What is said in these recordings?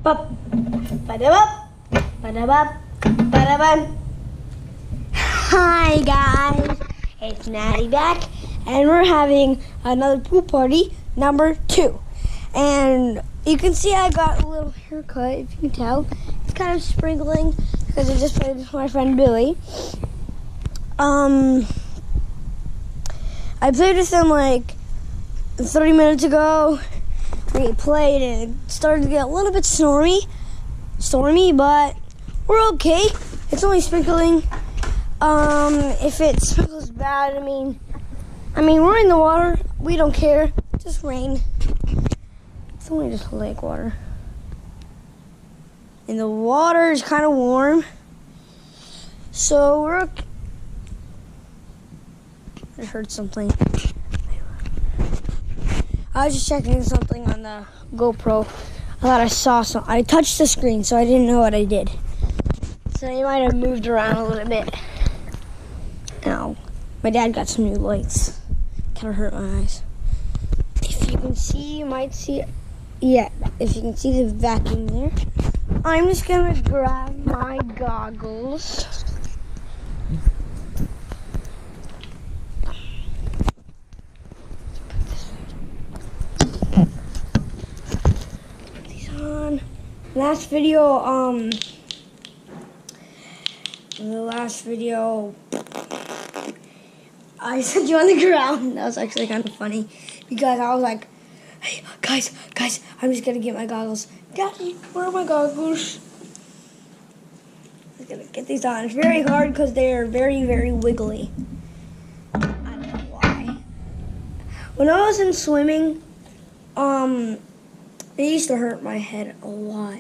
Bup. Ba-da-bup. Ba-da-bup. Ba-da-bum. Hi guys, it's Matty back, and we're having another pool party, number 2. And you can see I got a little haircut, if you can tell. It's kind of sprinkling because I just played with my friend Billy. I played with him like 30 minutes ago. We played and it started to get a little bit stormy, but we're okay. It's only sprinkling. If it sprinkles bad, I mean, we're in the water. We don't care. Just rain. It's only just lake water. And the water is kind of warm. So we're okay. I heard something. I was just checking something on the GoPro. I thought I saw something. I touched the screen, so I didn't know what I did. So you might have moved around a little bit. Ow. My dad got some new lights. Kind of hurt my eyes. If you can see, you might see it. Yeah, if you can see the vacuum there. I'm just going to grab my goggles. Put these on. Last video, I set you on the ground. That was actually kind of funny because I was like, hey, guys, I'm just going to get my goggles. Daddy, where are my goggles? I'm going to get these on. It's very hard because they're very, very wiggly. I don't know why. When I was in swimming, it used to hurt my head a lot.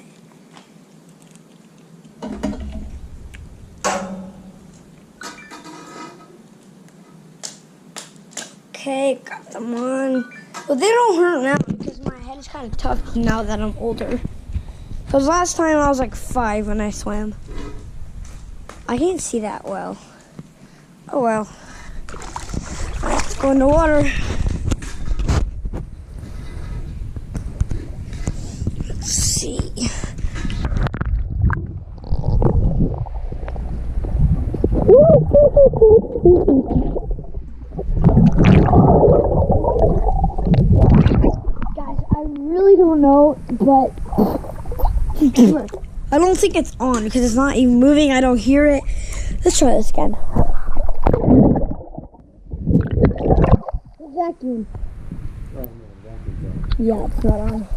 Okay, got them on. But they don't hurt now because my head is kind of tough now that I'm older. Because last time I was like 5 when I swam. I can't see that well. Oh well. Let's go in the water. Let's see. Guys, I really don't know, but I don't think it's on because it's not even moving. I don't hear it. Let's try this again. Vacuum. Yeah, it's not on.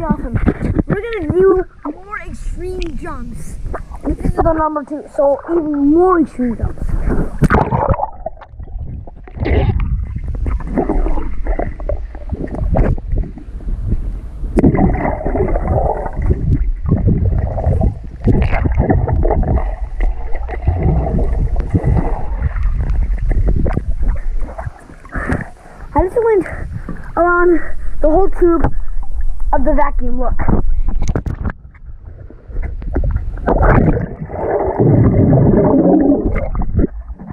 Awesome. We're gonna do more extreme jumps. This is the number 2, so even more extreme jumps. I just went around the whole tube of the vacuum, look. I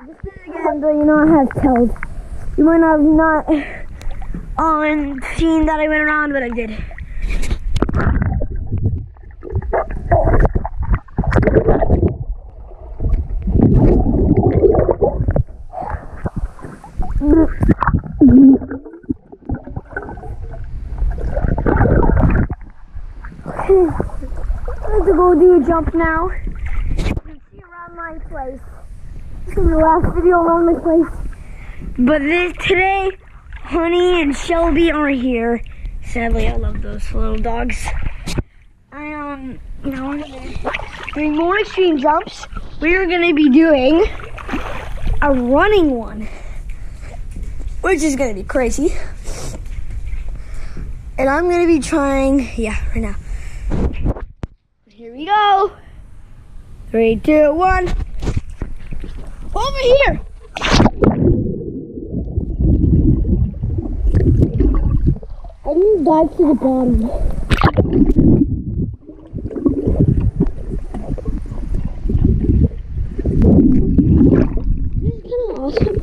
just did it again, but you know I have tells. You might have not seen that I went around, but I did. I have to go do a jump now. You can see around my place. This is the last video around my place. But today, Honey and Shelby are here. Sadly, I love those little dogs. Now we're doing more extreme jumps. We are going to be doing a running one, which is going to be crazy. And I'm going to be trying, right now. Here we go. 3, 2, 1. Over here. I I'm gonna dive to the bottom. This is kind of awesome.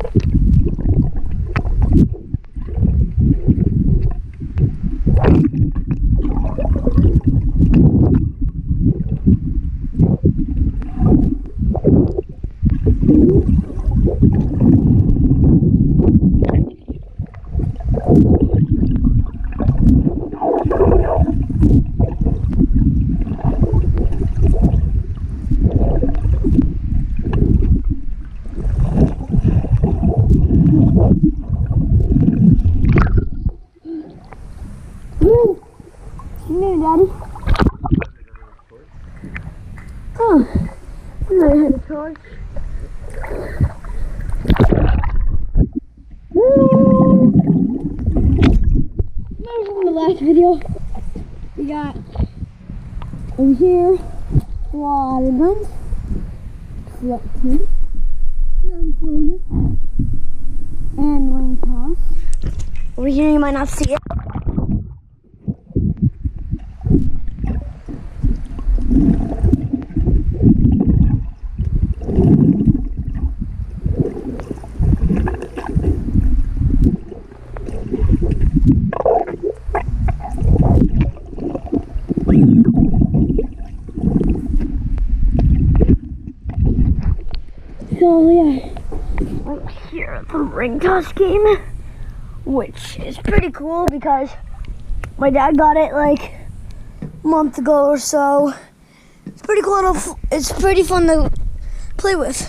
Daddy. Oh, I had a torch. Remember from the last video, we got over here water guns, and rain toss. Over here you might not see it. So yeah, I'm here at the ring toss game, which is pretty cool because my dad got it like a month ago or so. It's pretty cool. It's pretty fun to play with.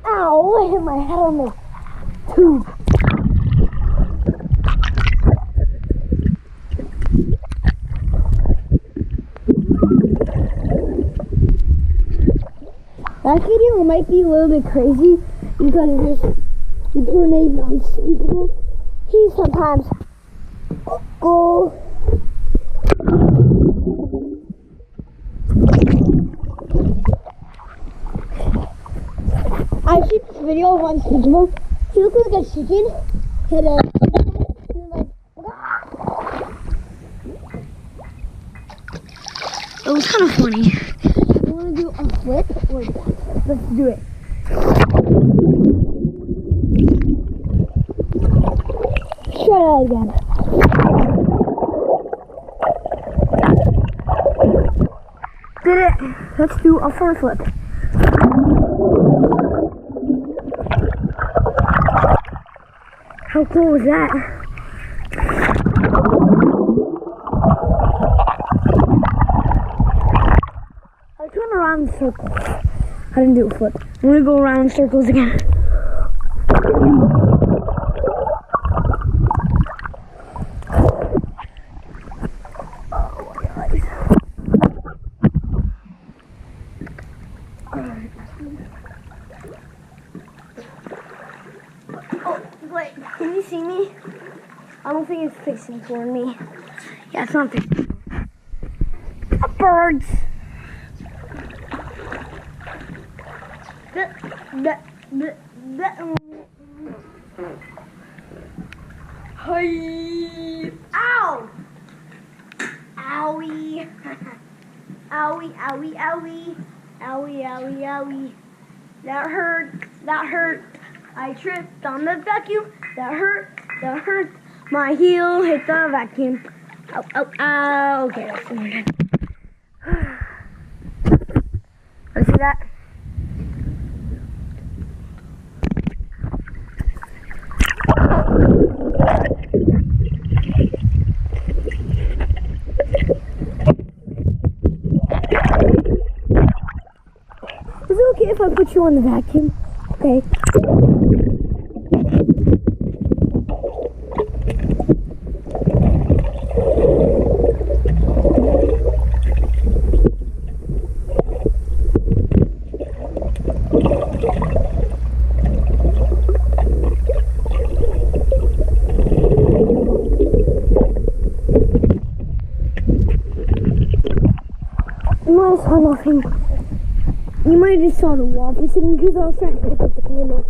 Ow! I hit my head on the tube. That video might be a little bit crazy because there's the grenade unspeakable. He sometimes go. I see this video of unspeakable. He looks like a chicken. Hit a. It was kind of funny. You want to do a flip or that? Let's do it. Try that again. Did it. Let's do a front flip. How cool was that? I turn around in circles. I didn't do a flip. I'm gonna go around in circles again. Oh, wait, can you see me? I don't think it's fixing for me. Yeah, it's not fixing. Birds! Hey! Ow! Owie! Owie, owie, owie. Owie, owie, owie. That hurt. That hurt. I tripped on the vacuum. That hurt. That hurt. My heel hit the vacuum. Ow, ow, ow. Okay, that's good. Let's see that. Is it okay if I put you on the vacuum? Okay. Nice, I'm off him. You might have just saw the wall for a second because I was trying to pick up the camera.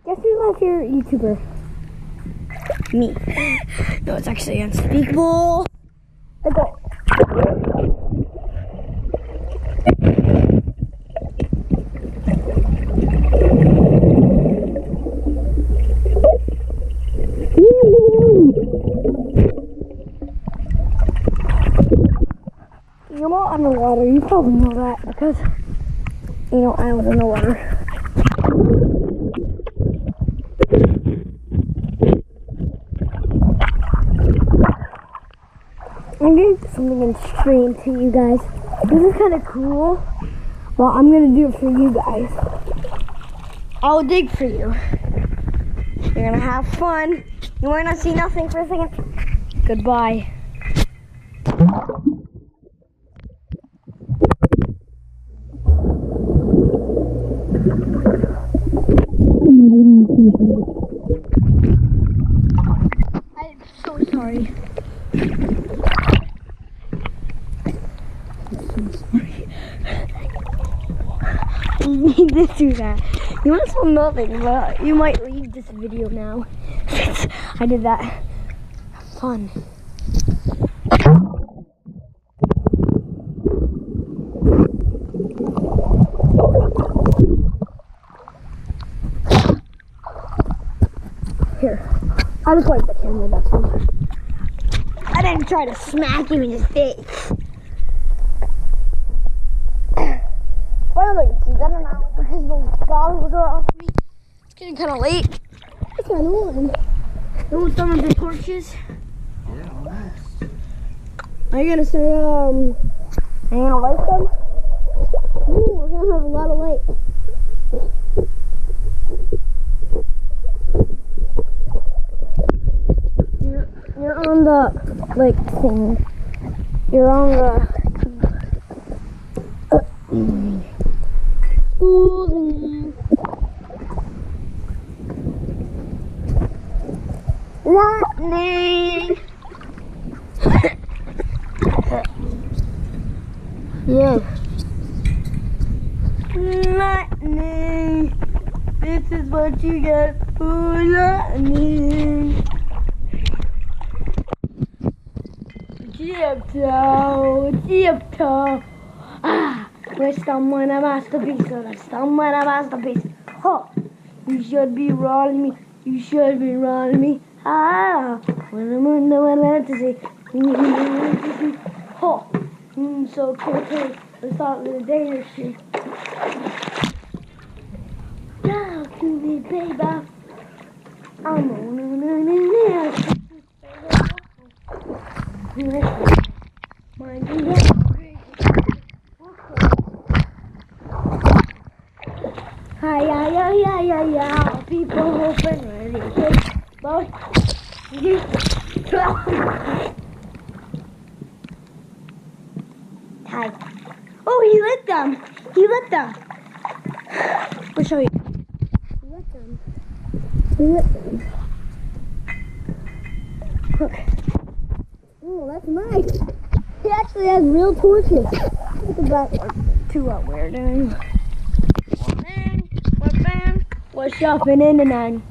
Guess who's my favorite YouTuber? Me. No, it's actually Unspeakable. Let's go. You're not underwater. You probably know that because you know I was underwater. I'm gonna do something extreme to you guys. This is kind of cool. Well, I'm gonna do it for you guys. I'll dig for you. You're gonna have fun. You might not see nothing for a second. Goodbye. I'm so sorry. You need to do that. You want to film nothing, but you might leave this video now. I did that. Have fun. Here. I just like the camera, that's all. I didn't try to smack you in the face. But I like to see better now because those goggles are off me. It's getting kind of late. It's kind of warm. You want some of the torches? Yeah, nice. Are you gonna say, are you gonna light them? Ooh, we're gonna have a lot of light. You're on the, like, thing. You're on the... Lightning! Yeah. Lightning! This is what you get for lightning! Tiptoe! Ah! We're stumbling a masterpiece, we're stumbling a masterpiece. Huh! You should be rolling me, you should be rolling me. Ah! When I'm on the one to say, huh! So cool, let's start with the day this year. Now to me, baby. I'm on mind you, hi, people open ready. Boy, hi. Oh, he lit them. He lit them. I'll show you. He lit them. He lit them. Look. Oh, that's nice. He actually has real torches. Look at that. Two out weird. We're shopping in the night.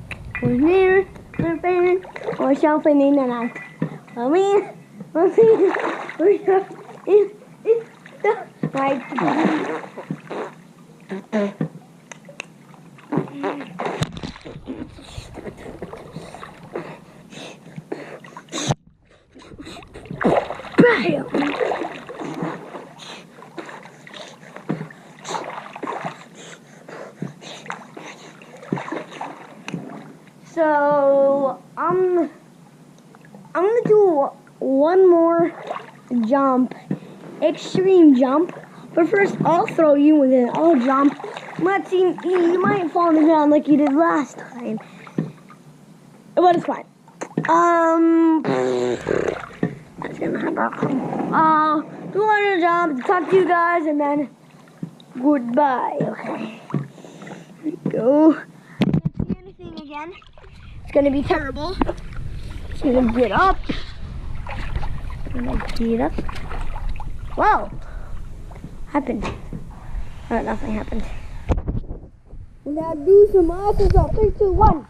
We're near, we're fan. We're shopping in the night. We're shopping in the night. So I'm gonna do one more jump, extreme jump. But first, I'll throw you and then I'll jump. Matty, you might fall on the ground like you did last time. But it's fine. That's gonna happen. Do another job, talk to you guys, and then goodbye. Okay. Here we go. Can't see anything again. It's gonna be terrible. Just gonna get up. Wow. Happened. Alright, nothing happened. Now do some asses up. 3, 2, 1.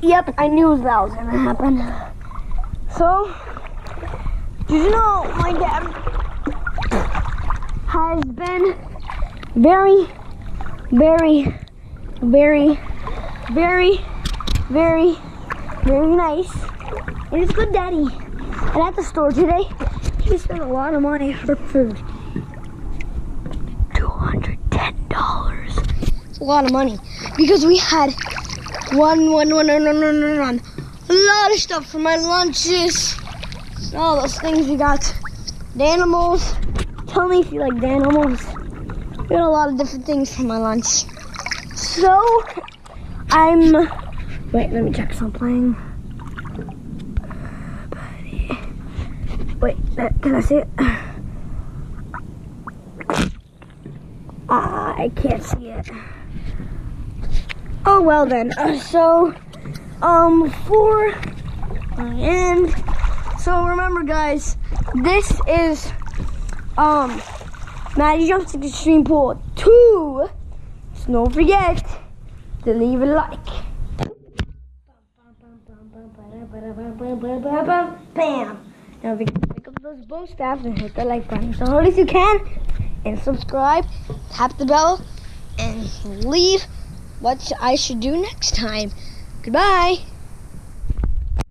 Yep, I knew that was gonna happen. So, did you know my dad has been very nice. And he's a good daddy. And at the store today, he spent a lot of money for food. $210. It's a lot of money. Because we had a lot of stuff for my lunches. All those things we got. The animals. Tell me if you like the animals. We got a lot of different things for my lunch. So, wait, let me check something. Wait, can I see it? I can't see it. Oh, well then. So remember guys, this is, Matty Jumps Extreme Pool 2. So don't forget to leave a like. Bam! Now pick up those bow staffs and hit the like button. So hard as you can, and subscribe, tap the bell, and leave what I should do next time. Goodbye.